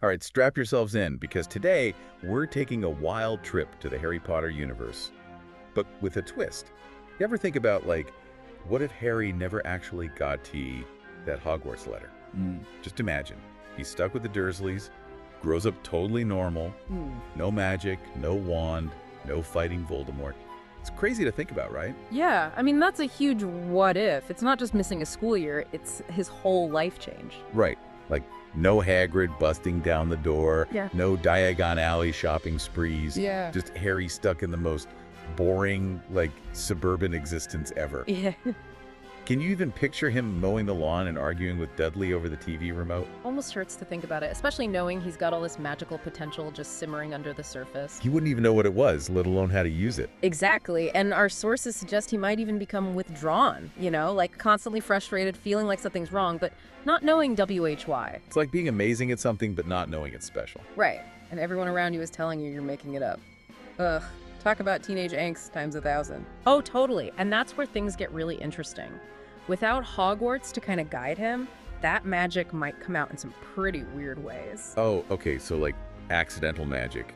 All right, strap yourselves in because today we're taking a wild trip to the Harry Potter universe, but with a twist. You ever think about, like, what if Harry never actually got T that Hogwarts letter? Just imagine. He's stuck with the Dursleys, grows up totally normal, no magic, no wand, no fighting Voldemort. It's crazy to think about, right? Yeah, I mean, that's a huge what if. It's not just missing a school year, it's his whole life changed. Right. Like, no Hagrid busting down the door, Yeah. no Diagon Alley shopping sprees, Yeah. just Harry stuck in the most boring, like, suburban existence ever. Yeah. Can you even picture him mowing the lawn and arguing with Dudley over the TV remote? Almost hurts to think about it, especially knowing he's got all this magical potential just simmering under the surface. He wouldn't even know what it was, let alone how to use it. Exactly, and our sources suggest he might even become withdrawn, like constantly frustrated, feeling like something's wrong, but not knowing WHY. It's like being amazing at something but not knowing it's special. Right, and everyone around you is telling you you're making it up. Ugh, talk about teenage angst times 1,000. Oh, totally, and that's where things get really interesting. Without Hogwarts to kind of guide him, that magic might come out in some pretty weird ways. Oh, okay, so like accidental magic.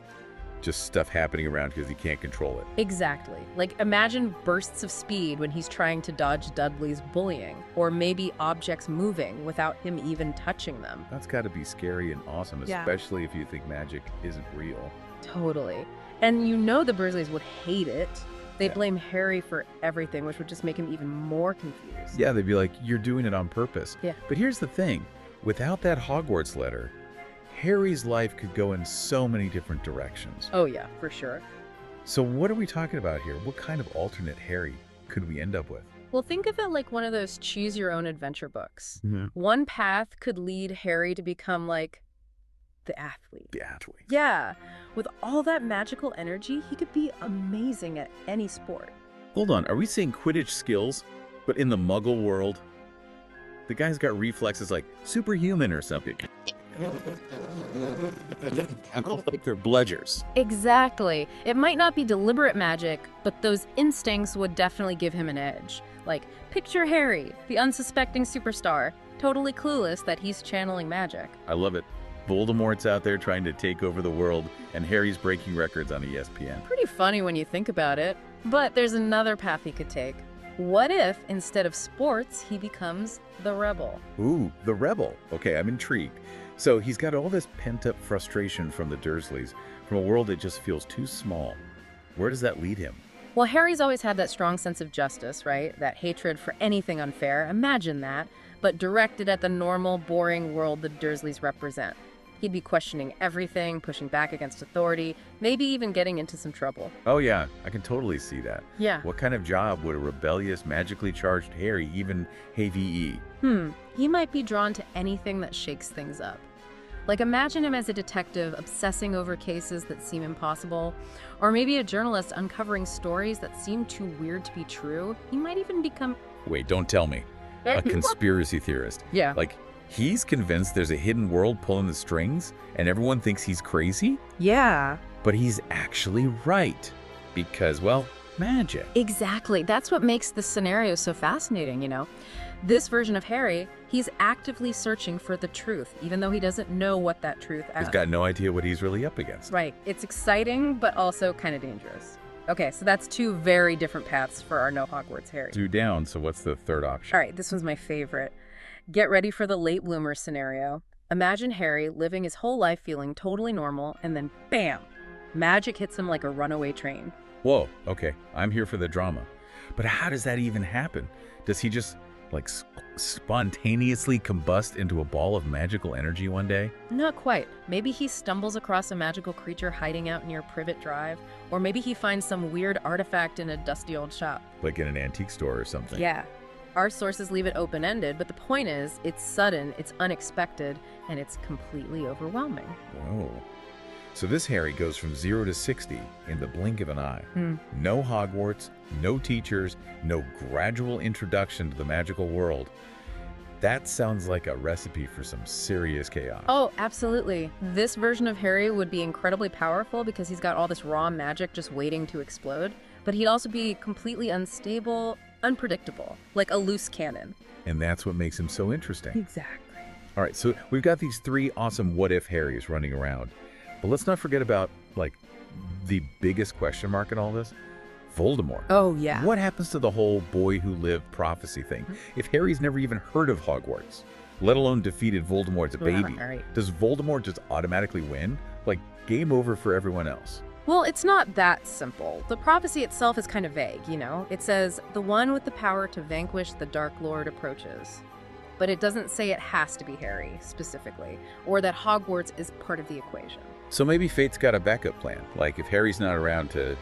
Just stuff happening around because he can't control it. Exactly. Like, imagine bursts of speed when he's trying to dodge Dudley's bullying, or maybe objects moving without him even touching them. That's got to be scary and awesome, Yeah. especially if you think magic isn't real. Totally. And the Dursleys would hate it. They'd Yeah. blame Harry for everything, which would just make him even more confused. Yeah, they'd be like, you're doing it on purpose. Yeah. But here's the thing. Without that Hogwarts letter, Harry's life could go in so many different directions. Oh yeah, for sure. So what are we talking about here? What kind of alternate Harry could we end up with? Well, think of it like one of those choose-your-own-adventure books. Mm-hmm. One path could lead Harry to become, like, the athlete. The athlete. Yeah, with all that magical energy, he could be amazing at any sport. Hold on, are we saying Quidditch skills, but in the Muggle world? The guy's got reflexes like superhuman or something. They're bludgers. Exactly. It might not be deliberate magic, but those instincts would definitely give him an edge. Like, picture Harry, the unsuspecting superstar, totally clueless that he's channeling magic. I love it. Voldemort's out there trying to take over the world, and Harry's breaking records on ESPN. Pretty funny when you think about it. But there's another path he could take. What if, instead of sports, he becomes the rebel? Ooh, the rebel. Okay, I'm intrigued. So he's got all this pent-up frustration from the Dursleys, from a world that just feels too small. Where does that lead him? Well, Harry's always had that strong sense of justice, right? That hatred for anything unfair. Imagine that, but directed at the normal, boring world the Dursleys represent. He'd be questioning everything, pushing back against authority, maybe even getting into some trouble. Oh yeah, I can totally see that. Yeah. What kind of job would a rebellious, magically charged Harry even have? He might be drawn to anything that shakes things up. Like, imagine him as a detective obsessing over cases that seem impossible, or maybe a journalist uncovering stories that seem too weird to be true. He might even become... Wait, don't tell me. A conspiracy theorist. Yeah. Like, he's convinced there's a hidden world pulling the strings, and everyone thinks he's crazy? Yeah. But he's actually right. Because, well, magic. Exactly. That's what makes this scenario so fascinating, This version of Harry, he's actively searching for the truth, even though he doesn't know what that truth is. He's got no idea what he's really up against. Right. It's exciting, but also kind of dangerous. Okay, so that's two very different paths for our no Hogwarts Harry. 2 down, so what's the third option? All right, this one's my favorite. Get ready for the late bloomer scenario. Imagine Harry living his whole life feeling totally normal, and then bam! Magic hits him like a runaway train. Whoa, okay, I'm here for the drama. But how does that even happen? Does he just, like, spontaneously combust into a ball of magical energy one day? Not quite. Maybe he stumbles across a magical creature hiding out near Privet Drive, or maybe he finds some weird artifact in a dusty old shop. Like in an antique store or something? Yeah. Our sources leave it open-ended, but the point is, it's sudden, it's unexpected, and it's completely overwhelming. Whoa. So this Harry goes from 0 to 60 in the blink of an eye. No Hogwarts, no teachers, no gradual introduction to the magical world. That sounds like a recipe for some serious chaos. Oh, absolutely. This version of Harry would be incredibly powerful because he's got all this raw magic just waiting to explode, but he'd also be completely unstable, unpredictable, like a loose cannon. And that's what makes him so interesting. Exactly. All right, so we've got these three awesome what-if Harrys running around. But let's not forget about, like, the biggest question mark in all this. Voldemort. Oh, yeah. What happens to the whole boy who lived prophecy thing? If Harry's never even heard of Hogwarts, let alone defeated Voldemort as a baby, does Voldemort just automatically win? Like, game over for everyone else? Well, it's not that simple. The prophecy itself is kind of vague, you know? It says, the one with the power to vanquish the Dark Lord approaches. But it doesn't say it has to be Harry, specifically, or that Hogwarts is part of the equation. So maybe Fate's got a backup plan. Like, if Harry's not around to,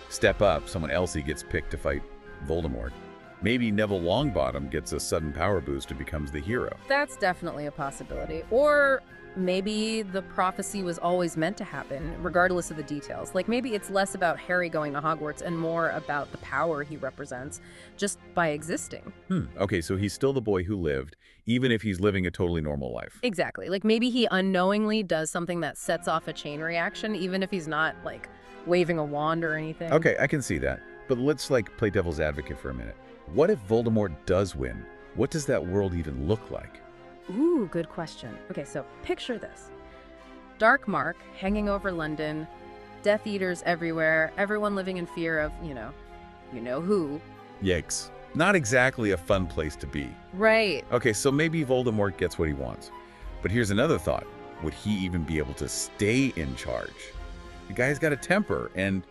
step up, someone else gets picked to fight Voldemort. Maybe Neville Longbottom gets a sudden power boost and becomes the hero. That's definitely a possibility. Or maybe the prophecy was always meant to happen, regardless of the details. Like, maybe it's less about Harry going to Hogwarts and more about the power he represents just by existing. Okay, so he's still the boy who lived, even if he's living a totally normal life. Exactly. Like, maybe he unknowingly does something that sets off a chain reaction, even if he's not, like, waving a wand or anything. Okay, I can see that. But let's, play devil's advocate for a minute. What if Voldemort does win? What does that world even look like? Ooh, good question. Okay, so picture this. Dark Mark hanging over London, Death Eaters everywhere, everyone living in fear of, you know who. Yikes. Not exactly a fun place to be. Right. Okay, so maybe Voldemort gets what he wants. But here's another thought. Would he even be able to stay in charge? The guy's got a temper and,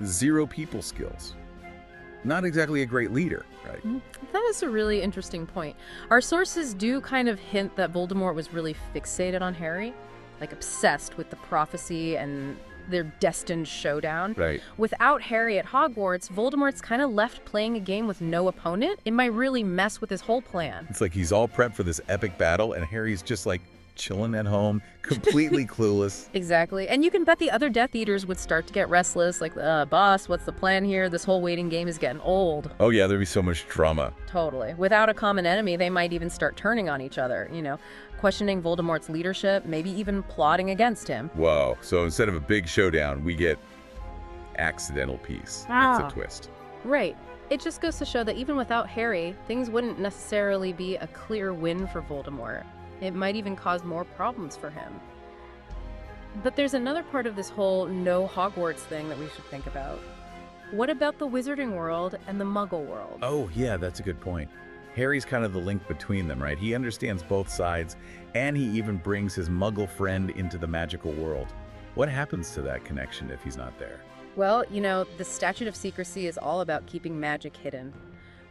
zero people skills. Not exactly a great leader, right? That is a really interesting point. Our sources do kind of hint that Voldemort was really fixated on Harry, like obsessed with the prophecy and their destined showdown. Right. Without Harry at Hogwarts, Voldemort's kind of left playing a game with no opponent. It might really mess with his whole plan. It's like he's all prepped for this epic battle, and Harry's just chilling at home, completely clueless. Exactly. And you can bet the other Death Eaters would start to get restless, like, boss, what's the plan here? This whole waiting game is getting old. Oh yeah, there'd be so much drama. Totally. Without a common enemy, they might even start turning on each other, questioning Voldemort's leadership, maybe even plotting against him. Whoa, so instead of a big showdown, we get accidental peace. That's a twist. Right. It just goes to show that even without Harry, things wouldn't necessarily be a clear win for Voldemort. It might even cause more problems for him. But there's another part of this whole no Hogwarts thing that we should think about. What about the Wizarding world and the Muggle world? Oh yeah, that's a good point. Harry's kind of the link between them, right? He understands both sides, and he even brings his Muggle friend into the magical world. What happens to that connection if he's not there? Well, the Statute of Secrecy is all about keeping magic hidden.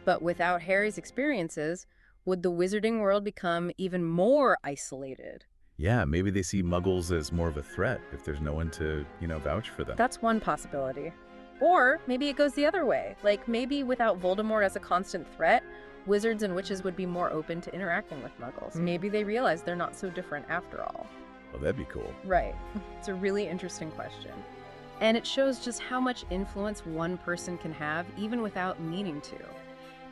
But without Harry's experiences, would the Wizarding world become even more isolated? Yeah, maybe they see Muggles as more of a threat if there's no one to, vouch for them. That's one possibility. Or maybe it goes the other way. Like, maybe without Voldemort as a constant threat, wizards and witches would be more open to interacting with Muggles. Maybe they realize they're not so different after all. Well, that'd be cool. Right. It's a really interesting question. And it shows just how much influence one person can have, even without meaning to.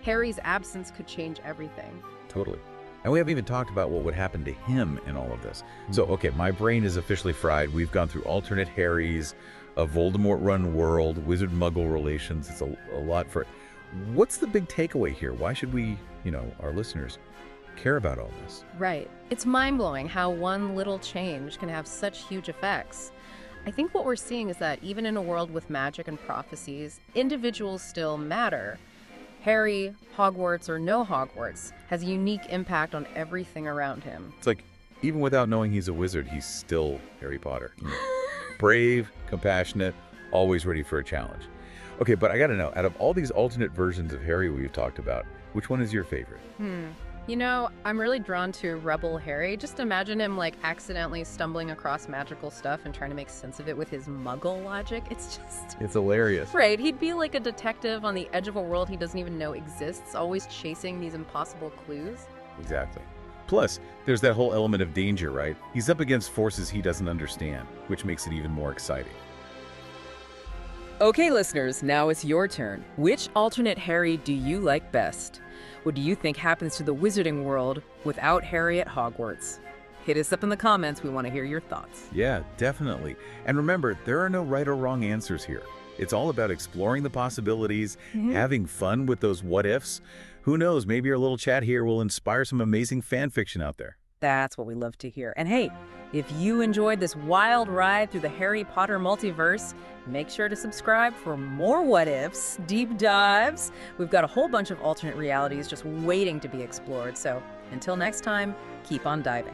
Harry's absence could change everything. Totally. And we haven't even talked about what would happen to him in all of this. So, okay, my brain is officially fried. We've gone through alternate Harrys, a Voldemort-run world, wizard-muggle relations. It's a lot for it. What's the big takeaway here? Why should we, our listeners, care about all this? Right. It's mind-blowing how one little change can have such huge effects. I think what we're seeing is that even in a world with magic and prophecies, individuals still matter. Harry, Hogwarts or no Hogwarts, has a unique impact on everything around him. It's like, even without knowing he's a wizard, he's still Harry Potter. Brave, compassionate, always ready for a challenge. Okay, but I gotta know, out of all these alternate versions of Harry we've talked about, which one is your favorite? I'm really drawn to Rebel Harry. Just imagine him accidentally stumbling across magical stuff and trying to make sense of it with his Muggle logic. It's hilarious. Right, he'd be like a detective on the edge of a world he doesn't even know exists, always chasing these impossible clues. Exactly. Plus, there's that whole element of danger, right? He's up against forces he doesn't understand, which makes it even more exciting. Okay, listeners, now it's your turn. Which alternate Harry do you like best? What do you think happens to the Wizarding world without Harry at Hogwarts? Hit us up in the comments. We want to hear your thoughts. Yeah, definitely. And remember, there are no right or wrong answers here. It's all about exploring the possibilities, having fun with those what-ifs. Who knows, maybe our little chat here will inspire some amazing fan fiction out there. That's what we love to hear. And hey, if you enjoyed this wild ride through the Harry Potter multiverse, make sure to subscribe for more what ifs, deep dives. We've got a whole bunch of alternate realities just waiting to be explored. So until next time, keep on diving.